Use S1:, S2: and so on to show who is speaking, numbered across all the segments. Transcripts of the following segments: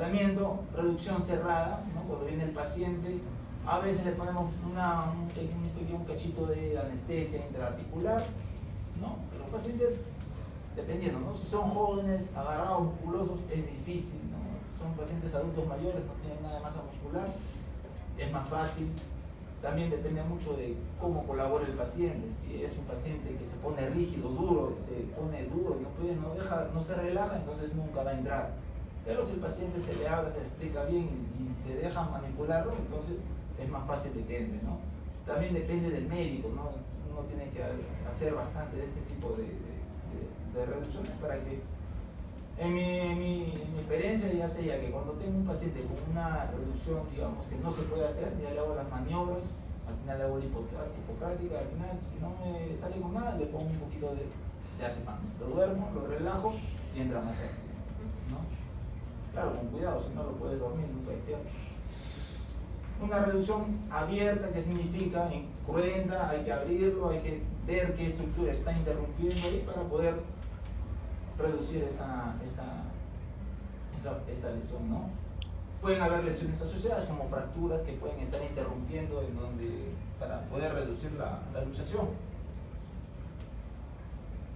S1: tratamiento, reducción cerrada, ¿no? Cuando viene el paciente, a veces le ponemos un cachito de anestesia intraarticular, ¿no? Pero los pacientes, dependiendo, ¿no? Si son jóvenes, agarrados, musculosos, es difícil, ¿no? Son pacientes adultos mayores, no tienen nada de masa muscular, es más fácil. También depende mucho de cómo colabora el paciente. Si es un paciente que se pone rígido, duro, se pone duro, no se relaja, entonces nunca va a entrar. Pero si el paciente se le habla, se le explica bien y te deja manipularlo, entonces es más fácil de que entre, ¿no? También depende del médico, ¿no? Uno tiene que hacer bastante de este tipo de reducciones para que, en mi experiencia, ya sé ya que cuando tengo un paciente con una reducción, digamos, que no se puede hacer, ya le hago las maniobras, al final le hago la hipocrática, al final, si no me sale con nada, le pongo un poquito de azepam. Lo duermo, lo relajo y entra más rápido, ¿no? Claro, con cuidado, si no lo puedes dormir, nunca despierta. Una reducción abierta, ¿qué significa? Cruenta, hay que abrirlo, hay que ver qué estructura está interrumpiendo ahí para poder reducir esa lesión, ¿no? Pueden haber lesiones asociadas como fracturas que pueden estar interrumpiendo para poder reducir la luxación.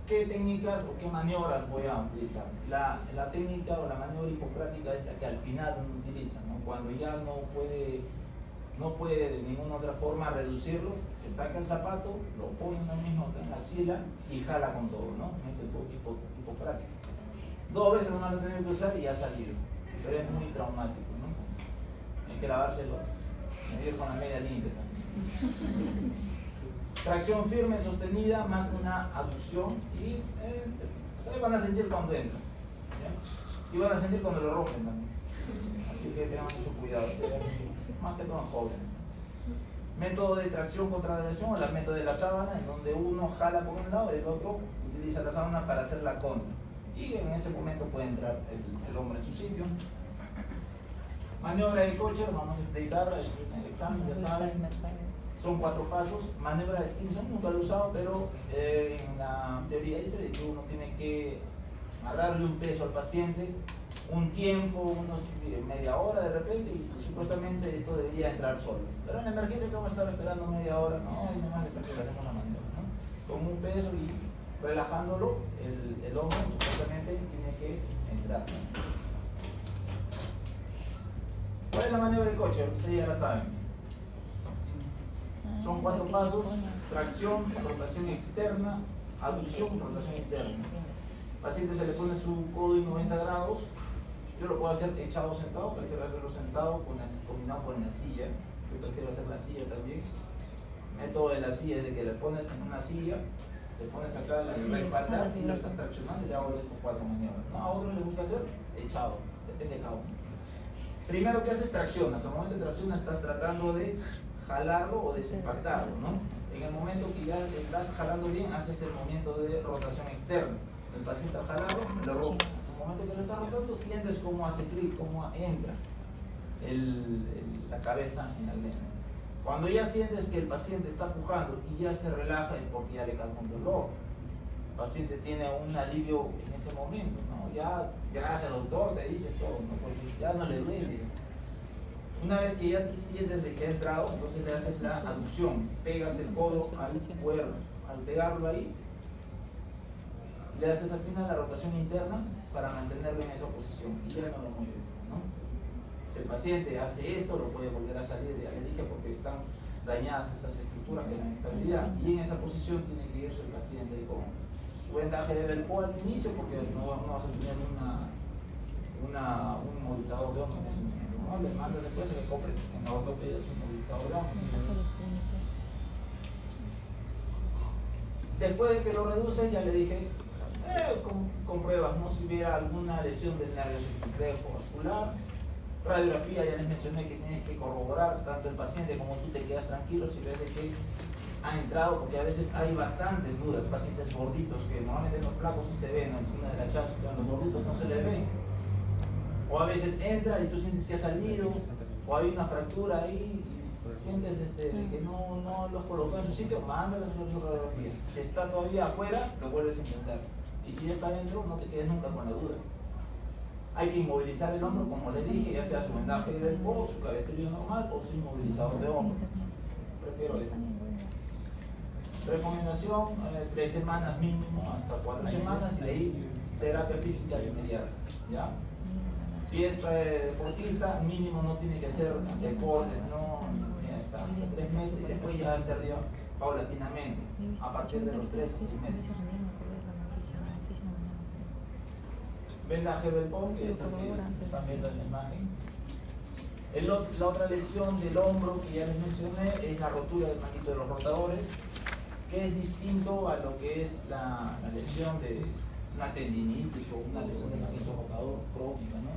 S1: ¿Qué técnicas o qué maniobras voy a utilizar? La técnica o la maniobra hipocrática es la que al final uno utiliza, ¿no? Cuando ya no puede de ninguna otra forma reducirlo, se saca el zapato, lo pone uno mismo en la axila y jala con todo, ¿no? Método hipocrático. 2 veces nomás lo tengo que usar y ha salido, pero es muy traumático, ¿no? Hay que lavárselo, medir con la media limpia también. Tracción firme, sostenida, más una aducción y van a sentir cuando entran, ¿ya? Y van a sentir cuando lo rompen también. Así que tengan mucho cuidado, más que todo jóvenes. Método de tracción contra tracción o el método de la sábana, en donde uno jala por un lado y el otro utiliza la sábana para hacer la contra. Y en ese momento puede entrar el hombre en su sitio. Maniobra de coche, vamos a explicar en el examen, ya saben. Son 4 pasos. Maniobra de extinción, nunca lo he usado, pero en la teoría dice de que uno tiene que agarrarle un peso al paciente, un tiempo, media hora de repente, y supuestamente esto debería entrar solo. Pero en la emergencia que vamos a estar esperando media hora, no, y nomás de repente le hacemos la maniobra, ¿no? Con un peso y relajándolo, el hombro supuestamente tiene que entrar, ¿no? ¿Cuál es la maniobra del coche? Ustedes ya la saben. Son 4 pasos: tracción, rotación externa, aducción, rotación interna. Al paciente se le pone su codo en 90 grados. Yo lo puedo hacer echado o sentado, prefiero hacerlo sentado combinado con la silla. Yo prefiero hacer la silla también. El método de la silla es de que le pones en una silla, le pones acá la espalda y lo estás traccionando y le hago esos 4 maniobras, ¿no? A otro le gusta hacer echado, depende de cada uno. Primero, ¿qué haces? Traccionas. Al momento de traccionas estás tratando de jalarlo o desimpactarlo, ¿no? En el momento que ya estás jalando bien, haces el movimiento de rotación externa. El paciente al jalarlo, lo rotas. En el momento que lo estás rotando, sientes cómo hace clic, cómo entra la cabeza en la lengua. Cuando ya sientes que el paciente está pujando y ya se relaja, es porque ya le calmó el dolor. El paciente tiene un alivio en ese momento, ¿no? Ya, gracias doctor, te dice todo, ¿no? Porque ya no le duele. Una vez que ya tú sientes de que ha entrado, entonces le haces la aducción, pegas el codo al cuerno. Al pegarlo ahí, le haces al final la rotación interna para mantenerlo en esa posición y ya no lo mueves, ¿no? Si el paciente hace esto, lo puede volver a salir, ya le dije, porque están dañadas esas estructuras que dan estabilidad, y en esa posición tiene que irse el paciente con su vendaje de Belpo al inicio, porque no vas a tener un inmovilizador de hombro en ese momento. No, le mandas después a que compres en la ortopedia su inmovilizador de hombro. Después de que lo reduces, ya le dije, compruebas, ¿no? Si hubiera alguna lesión del nervio vascular, radiografía, ya les mencioné que tienes que corroborar tanto el paciente como tú te quedas tranquilo si ves de que ha entrado, porque a veces hay bastantes dudas, pacientes gorditos que normalmente los flacos sí se ven encima de la chasca, pero los gorditos no se le ven. O a veces entra y tú sientes que ha salido, o hay una fractura ahí y sientes de que no lo has colocado en su sitio, mándalas a la radiografía. Si está todavía afuera, lo vuelves a intentar. Y si ya está adentro, no te quedes nunca con la duda. Hay que inmovilizar el hombro, como les dije, ya sea su vendaje del PO, su cabestrillo normal o su inmovilizador de hombro. Prefiero eso. Recomendación, 3 semanas mínimo, hasta 4 semanas, y de ahí terapia física inmediata, ¿ya? Si es deportista, mínimo no tiene que ser deporte, no, ya está, hasta 3 meses, y después ya hacerlo paulatinamente, a partir de los 3 a 6 meses. Vendaje del PO, que es el que están viendo en la imagen. La otra lesión del hombro que ya les mencioné es la rotura del manguito de los rotadores, que es distinto a lo que es la lesión de una tendinitis o una lesión del manguito rotador crónica, ¿no?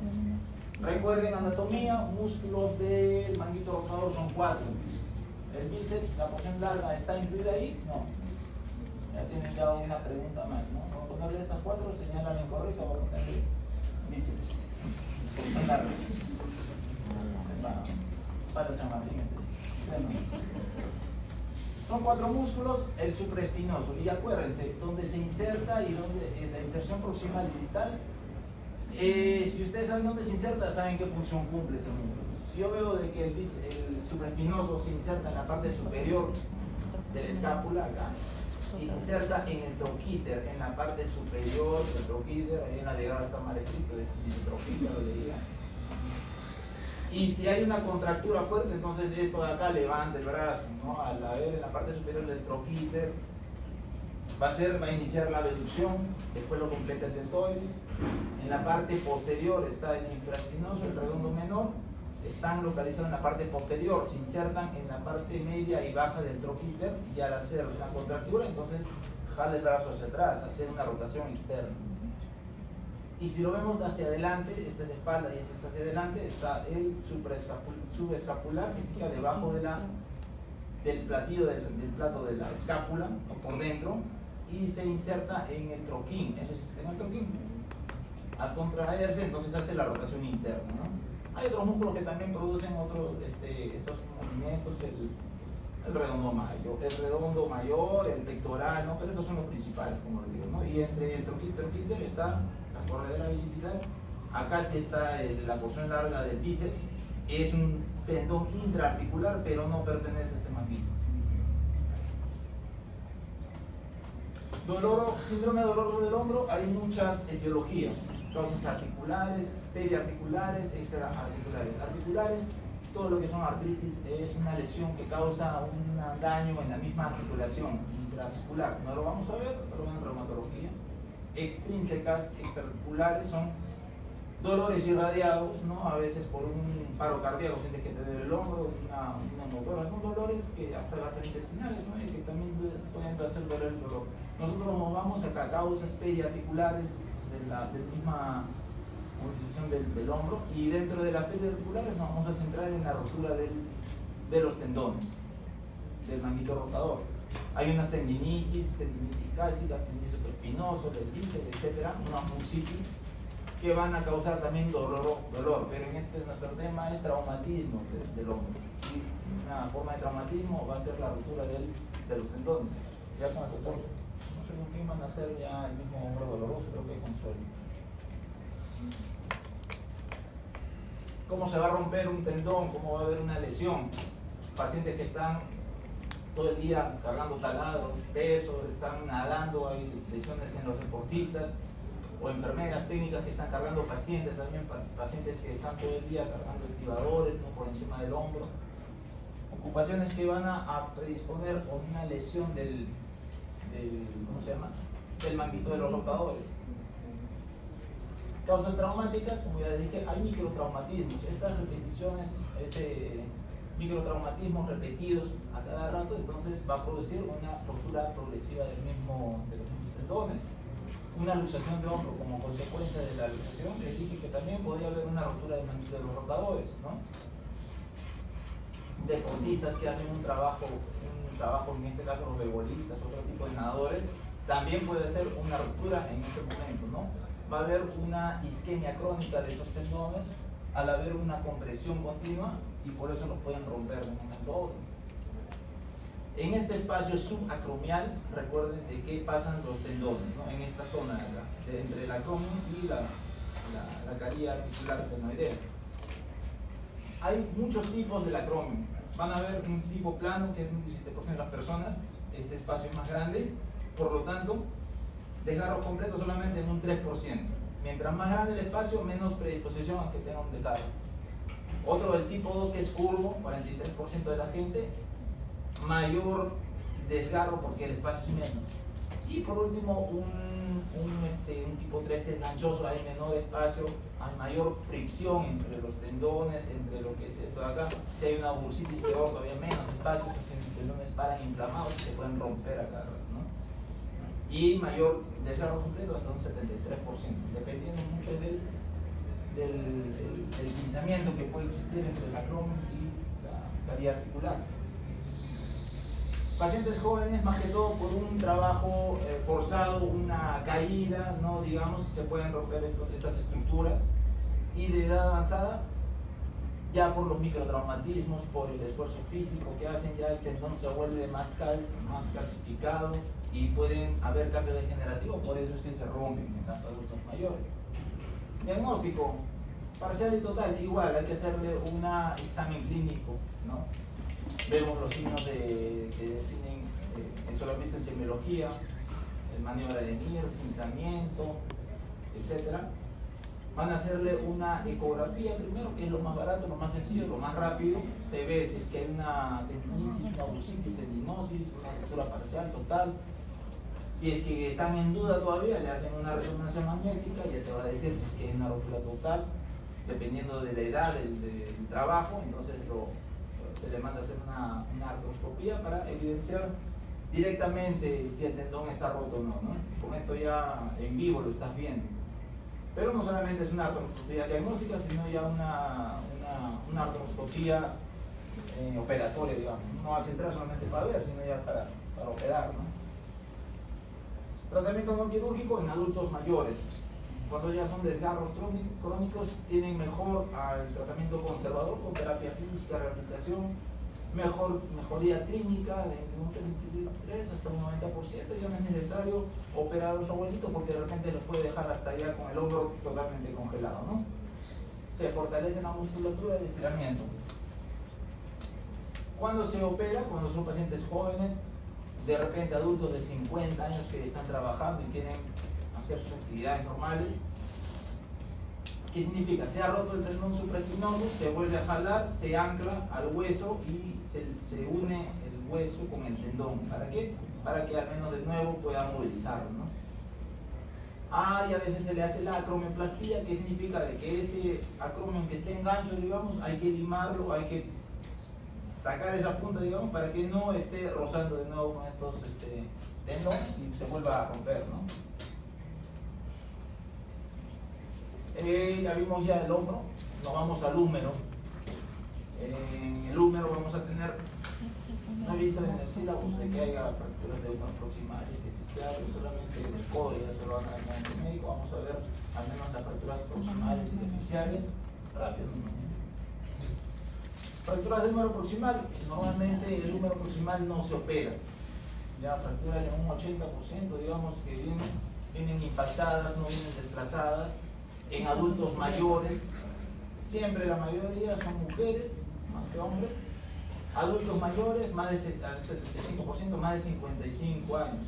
S1: Recuerden, anatomía, músculos del manguito rotador son 4. El bíceps, la porción larga, ¿está incluida ahí? No. Ya tienen ya una pregunta más, ¿no? Vamos a ponerle estas 4, señalan incorrecto, vamos a ponerle bíceps. Porción larga. Para San Martín. Son 4 músculos, el supraespinoso. Y acuérdense, donde se inserta y donde la inserción proximal y distal. Si ustedes saben dónde se inserta, saben qué función cumple ese músculo. Si yo veo de que el supraespinoso se inserta en la parte superior de la escápula, acá, y se inserta en el troquíter, en la parte superior del troquíter, ahí en la diagrama está mal escrito, dice troquíter, lo leía. Y si hay una contractura fuerte, entonces esto de acá levanta el brazo, ¿no? Al haber en la parte superior del troquíter, va a iniciar la abducción, después lo completa el deltoide. En la parte posterior está el infraespinoso, el redondo menor, están localizados en la parte posterior, se insertan en la parte media y baja del troquíter, y al hacer una contractura, entonces jala el brazo hacia atrás, hacer una rotación externa. Y si lo vemos hacia adelante, este es de espalda y este es hacia adelante, está el subescapular, que queda debajo del platillo del plato de la escápula, o por dentro, y se inserta en el troquín, ese sistema del troquín. Al contraerse, entonces hace la rotación interna, ¿no? Hay otros músculos que también producen estos movimientos, el redondo mayor, el pectoral, ¿no? Pero estos son los principales, como les digo, ¿no? Y entre el troquíter está la corredera bicipital. Acá sí está la porción larga del bíceps. Es un tendón intraarticular, pero no pertenece a este manguito. Síndrome de dolor del hombro, hay muchas etiologías. Causas articulares, periarticulares, extraarticulares. Articulares, todo lo que son artritis es una lesión que causa un daño en la misma articulación intraarticular. No lo vamos a ver, solo en reumatología. Extrínsecas, extraarticulares, son dolores irradiados, ¿no? A veces por un paro cardíaco, sientes que te duele el hombro, una motora. Son dolores que hasta gastrointestinales, ¿no? Y que también pueden hacer doler el dolor. Nosotros nos vamos a causas periarticulares de la misma movilización del hombro, y dentro de las periarticulares nos vamos a centrar en la rotura de los tendones del manguito rotador. Hay unas tendinitis cálcica, tendinitis supraespinoso, del bíceps, etcétera, unas bursitis que van a causar también dolor, pero en nuestro tema es traumatismo del hombro. Y una forma de traumatismo va a ser la rotura de los tendones. Ya con el doctor, no sé con quién van a hacer ya el mismo hombro doloroso, creo que con Sueli. ¿Cómo se va a romper un tendón? ¿Cómo va a haber una lesión? Pacientes que están todo el día cargando taladros, pesos, están nadando, hay lesiones en los deportistas, o enfermeras técnicas que están cargando pacientes, también pacientes que están todo el día cargando estibadores, ¿no? Por encima del hombro. Ocupaciones que van a predisponer a una lesión ¿cómo se llama? Del manguito de los rotadores. Causas traumáticas, como ya les dije, hay microtraumatismos. Estas repeticiones, microtraumatismos repetidos a cada rato, entonces va a producir una rotura progresiva de los mismos tendones. Una luxación de hombro como consecuencia de la luxación, les dije que también podría haber una rotura del manguito de los rotadores, ¿no? Deportistas que hacen un trabajo, en este caso los bebolistas, otro tipo de nadadores, también puede ser una ruptura en ese momento, ¿no? Va a haber una isquemia crónica de esos tendones al haber una compresión continua, y por eso los pueden romper de un momento a otro. En este espacio subacromial, recuerden de qué pasan los tendones, ¿no? En esta zona de acá, entre el acromion y la caría articular glenoidea. Hay muchos tipos del acromion. Van a ver un tipo plano, que es un 17% de las personas. Este espacio es más grande, por lo tanto, desgarro completo solamente en un 3%. Mientras más grande el espacio, menos predisposición a que tenga un desgarro. Otro del tipo 2, que es curvo, 43% de la gente, mayor desgarro porque el espacio es menos. Y por último, un tipo 3 es ganchoso, hay menor espacio, hay mayor fricción entre los tendones, entre lo que es esto de acá. Si hay una bursitis, peor, todavía menos espacio, si los tendones paran inflamados y se pueden romper acá, ¿no? Y mayor desgarro completo hasta un 73%, dependiendo mucho del pinzamiento que puede existir entre el acromion y la caría articular. Pacientes jóvenes, más que todo por un trabajo forzado, una caída, ¿no? Digamos, se pueden romper estas estructuras. Y de edad avanzada, ya por los microtraumatismos, por el esfuerzo físico que hacen, ya el tendón se vuelve más calcificado y pueden haber cambios degenerativos, por eso es que se rompen en los adultos mayores. Diagnóstico parcial y total, igual hay que hacerle un examen clínico, ¿no? Vemos los signos que definen, eso lo han visto en semiología, maniobra de Neer, pinzamiento, etc. Van a hacerle una ecografía primero, que es lo más barato, lo más sencillo, lo más rápido. Se ve si es que hay una tendinitis, una bursitis, tendinosis, una ruptura parcial, total. Si es que están en duda todavía, le hacen una resonancia magnética y ya te va a decir si es que hay una ruptura total, dependiendo de la edad del trabajo. Entonces se le manda a hacer una artroscopía para evidenciar directamente si el tendón está roto o no, ¿no? Con esto ya en vivo lo estás viendo. Pero no solamente es una artroscopía diagnóstica, sino ya una artroscopía operatoria, digamos. No vas a entrar solamente para ver, sino ya para operar, ¿no? Tratamiento no quirúrgico en adultos mayores. Cuando ya son desgarros crónicos, tienen mejor al tratamiento conservador con terapia física, rehabilitación, mejoría clínica de un 33 hasta un 90%. Ya no es necesario operar a los abuelitos porque de repente los puede dejar hasta allá con el hombro totalmente congelado, ¿no? Se fortalece la musculatura y el estiramiento. Cuando se opera, cuando son pacientes jóvenes, de repente adultos de 50 años que están trabajando y quieren hacer sus actividades normales. ¿Qué significa? Se ha roto el tendón supraespinoso, se vuelve a jalar, se ancla al hueso y se une el hueso con el tendón. ¿Para qué? Para que al menos de nuevo pueda movilizarlo, ¿no? Y a veces se le hace la acromioplastía, que significa de que ese acromion que esté en gancho, digamos, hay que limarlo, hay que sacar esa punta, digamos, para que no esté rozando de nuevo con estos tendones y se vuelva a romper, ¿no? Ya vimos ya el hombro, nos vamos al húmero. En el húmero vamos a tener, no he visto en el sílabus de que haya fracturas de húmero proximales, deficiales, solamente en el codo, ya se lo van a dar en el médico. Vamos a ver al menos las fracturas proximales y deficiales, rápido, ¿no? Fracturas de húmero proximal, normalmente el húmero proximal no se opera. Ya fracturas en un 80%, digamos, que vienen impactadas, no vienen desplazadas. En adultos mayores, siempre la mayoría son mujeres, más que hombres. Adultos mayores, más de 75%, más de 55 años.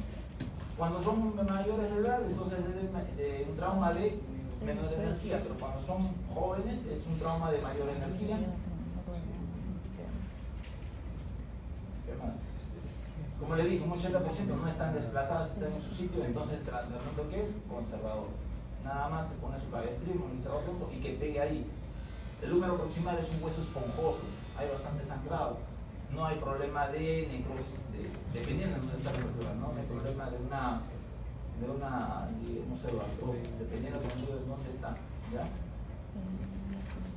S1: Cuando son mayores de edad, entonces es de un trauma de menor energía, pero cuando son jóvenes es un trauma de mayor energía. ¿Qué más? Como le dije, un 80% no están desplazadas, están en su sitio, entonces el tratamiento que es conservador. Nada más se pone su cabestrillo, un punto y que pegue ahí. El húmero proximal es un hueso esponjoso, hay bastante sangrado. No hay problema de necrosis, dependiendo de dónde está la fractura, ¿no? No hay problema de una no sé, artrosis, dependiendo de dónde está, ¿ya?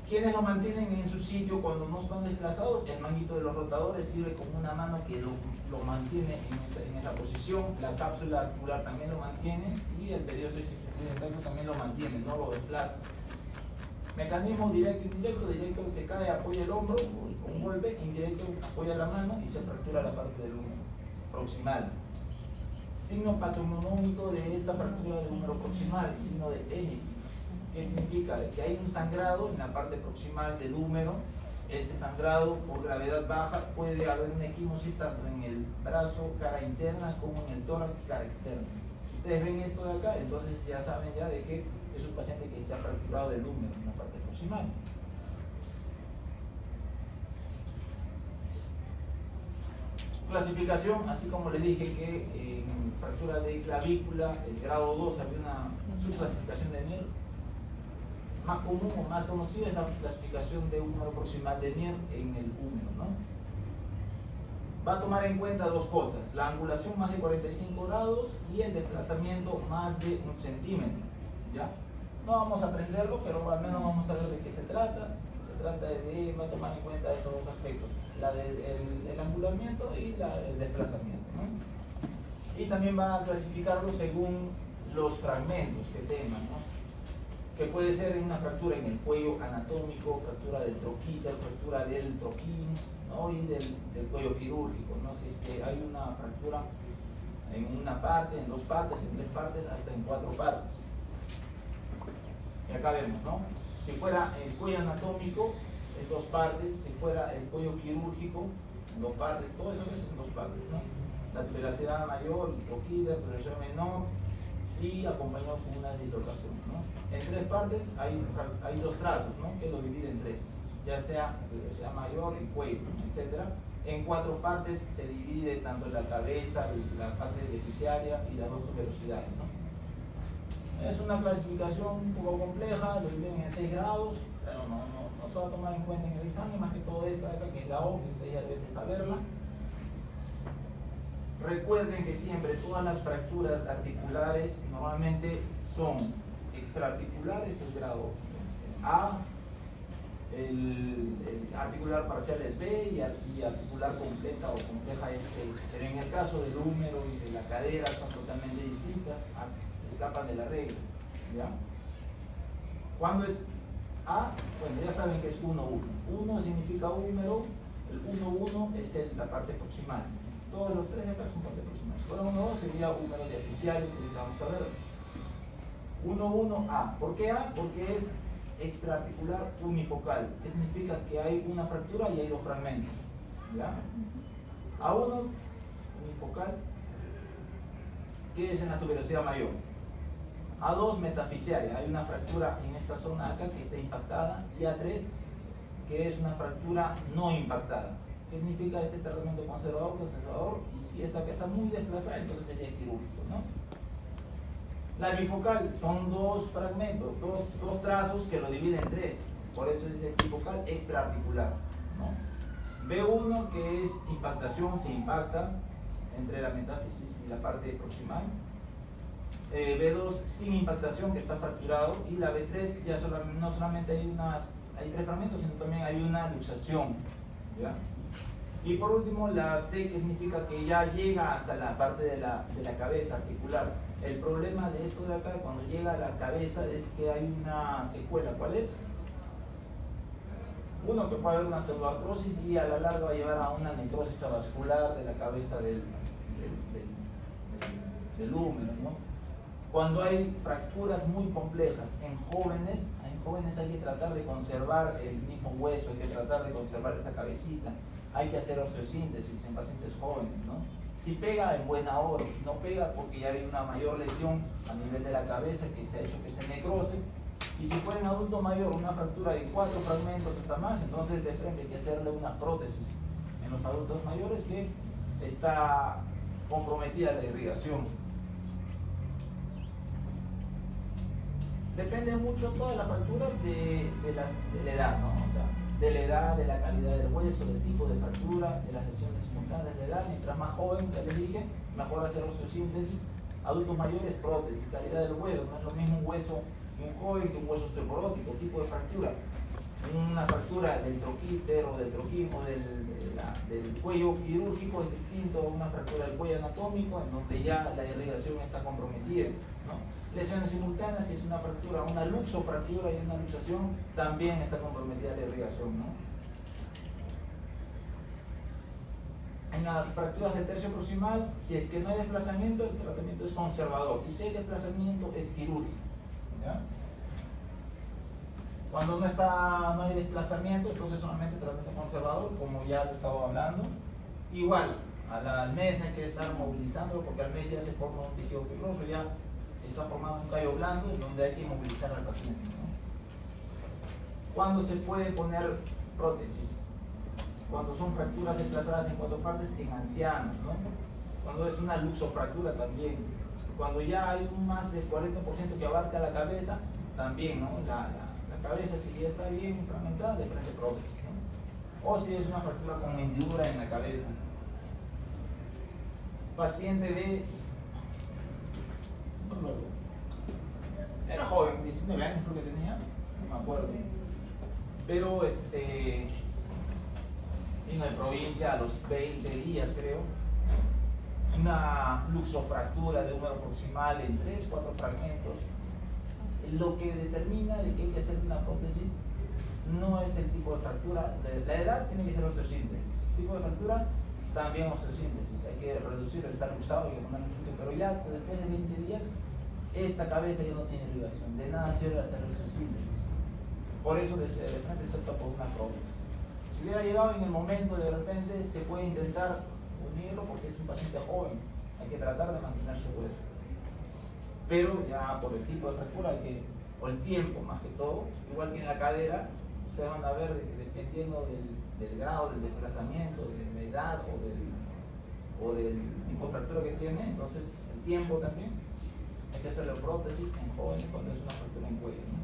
S1: ¿Quiénes lo mantienen en su sitio cuando no están desplazados? El manguito de los rotadores sirve como una mano que lo mantiene en esa posición. La cápsula articular también lo mantiene y el periodo también lo mantiene, no lo desplaza. Mecanismo directo e indirecto. Directo se cae, apoya el hombro con un golpe, indirecto apoya la mano y se fractura la parte del húmero proximal. Signo patognomónico de esta fractura del húmero proximal, signo de N. ¿Qué significa? Que hay un sangrado en la parte proximal del húmero. Este sangrado por gravedad baja puede haber una equimosis tanto en el brazo, cara interna, como en el tórax, cara externa. Si ustedes ven esto de acá, entonces ya saben ya de que es un paciente que se ha fracturado del húmero en la parte proximal. Clasificación, así como les dije que en fractura de clavícula, el grado 2, había una subclasificación de Neer. Más común o más conocida es la clasificación de húmero proximal de Neer en el húmero, ¿no? Va a tomar en cuenta dos cosas: la angulación más de 45 grados y el desplazamiento más de 1 centímetro, ¿ya? No vamos a aprenderlo, pero al menos vamos a ver de qué se trata. Se trata de, va a tomar en cuenta esos dos aspectos, el angulamiento y el desplazamiento, ¿no? Y también va a clasificarlo según los fragmentos que tengan, ¿no? Que puede ser una fractura en el cuello anatómico, fractura del troquíter, fractura del troquín, ¿no? Y del cuello quirúrgico, ¿no? Si es que hay una fractura en una parte, en 2 partes, en 3 partes, hasta en 4 partes. Y acá vemos, ¿no? Si fuera el cuello anatómico, en 2 partes; si fuera el cuello quirúrgico, en 2 partes, todo eso es en 2 partes, ¿no? La tuberosidad mayor, el troquíter, la tuberosidad menor, y acompañado con una dislocación, ¿no? En 3 partes hay 2 trazos, ¿no? Que lo dividen en 3, ya sea tuberosidad mayor, el cuello, etc. En 4 partes se divide tanto la cabeza, la parte deficiaria y las 2 tuberosidades, ¿no? Es una clasificación un poco compleja, lo dividen en 6 grados, pero no se va a tomar en cuenta en el examen, más que todo esta de acá, que es la O, que ustedes ya deben de saberla. Recuerden que siempre todas las fracturas articulares normalmente son extraarticulares, el grado A, el articular parcial es B y articular completa o compleja es C. Pero en el caso del húmero y de la cadera son totalmente distintas, escapan de la regla, ¿ya? ¿Cuándo es A? Bueno, ya saben que es 1-1. 1 significa húmero, el 1-1 es la parte proximal. Todos los 3 de acá son parte proximal. Ahora 1-2 sería húmero diaficial, que vamos a ver. 1-1A. ¿Por qué A? Porque es extraarticular unifocal. ¿Qué significa? Que hay una fractura y hay 2 fragmentos, ¿ya? A1, unifocal, que es en la tuberosidad mayor. A2, metafisiaria, hay una fractura en esta zona acá que está impactada. Y A3, que es una fractura no impactada. ¿Qué significa? Este es tratamiento conservador, y si esta acá está muy desplazada, entonces sería quirúrgico, ¿no? La bifocal son 2 fragmentos, dos trazos que lo dividen en 3, por eso es de bifocal extraarticular, ¿no? B1, que es impactación, se impacta entre la metáfisis y la parte proximal. B2, sin impactación, que está fracturado. Y la B3, ya no solamente hay 3 fragmentos, sino también hay una luxación, ¿ya? Y por último, la C, que significa que ya llega hasta la parte de la cabeza articular. El problema de esto de acá, cuando llega a la cabeza, es que hay una secuela. ¿Cuál es? Uno, que puede haber una pseudoartrosis y a la larga va a llevar a una necrosis avascular de la cabeza del húmero, ¿no? Cuando hay fracturas muy complejas en jóvenes hay que tratar de conservar el mismo hueso, hay que tratar de conservar esta cabecita. Hay que hacer osteosíntesis en pacientes jóvenes, ¿no? Si pega, en buena hora; si no pega, porque ya hay una mayor lesión a nivel de la cabeza que se ha hecho que se necrose. Y si fuera en adulto mayor, una fractura de 4 fragmentos hasta más, entonces de frente hay que hacerle una prótesis en los adultos mayores, que está comprometida la irrigación. Depende mucho todas las fracturas de la edad, ¿no? O sea, de la edad, de la calidad del hueso, del tipo de fractura, de las lesiones simultáneas de la edad. Mientras más joven, ya les dije, mejor hacer osteosíntesis. Adultos mayores, prótesis. Calidad del hueso, no es lo mismo un hueso de un joven que un hueso osteoporótico. Tipo de fractura: una fractura del troquíter o del troquín o del cuello quirúrgico es distinto a una fractura del cuello anatómico, en donde ya la irrigación está comprometida, ¿no? Lesiones simultáneas: si es una fractura, una luxofractura y una luxación, también está comprometida la irrigación, ¿no? En las fracturas del tercio proximal, si es que no hay desplazamiento, el tratamiento es conservador, y si hay desplazamiento, es quirúrgico, ¿ya? Cuando no hay desplazamiento, entonces solamente tratamiento conservador, como ya te estaba hablando. Igual, al mes hay que estar movilizando, porque al mes ya se forma un tejido fibroso, ya está formando un callo blando, donde hay que movilizar al paciente, ¿no? ¿Cuándo se puede poner prótesis? Cuando son fracturas desplazadas en 4 partes en ancianos, ¿no? Cuando es una luxofractura también. Cuando ya hay un más del 40% que abarca la cabeza, también, ¿no? La cabeza, si ya está bien fragmentada, de frente prótesis, ¿no? O si es una fractura con hendidura en la cabeza. Paciente de... Era joven, 19 años creo que tenía, no me acuerdo. Pero vino de provincia a los 20 días, creo. Una luxofractura de húmero proximal en 3-4 fragmentos. Lo que determina de que hay que hacer una prótesis no es el tipo de fractura. La edad tiene que ser osteosíntesis. El tipo de fractura también osteosíntesis. Hay que reducir, estar luxado y poner luxito. Pero ya después de 20 días, esta cabeza ya no tiene ligación. De nada sirve hacer osteosíntesis. Por eso de frente se opta por una prótesis. Si hubiera llegado en el momento, de repente se puede intentar unirlo porque es un paciente joven. Hay que tratar de mantener su hueso. Pero ya por el tipo de fractura o el tiempo más que todo, igual que en la cadera, ustedes van a ver que dependiendo del grado del desplazamiento, de la edad o del tipo de fractura que tiene, entonces el tiempo también. Hay que hacerle prótesis en jóvenes cuando es una fractura en cuello, ¿no?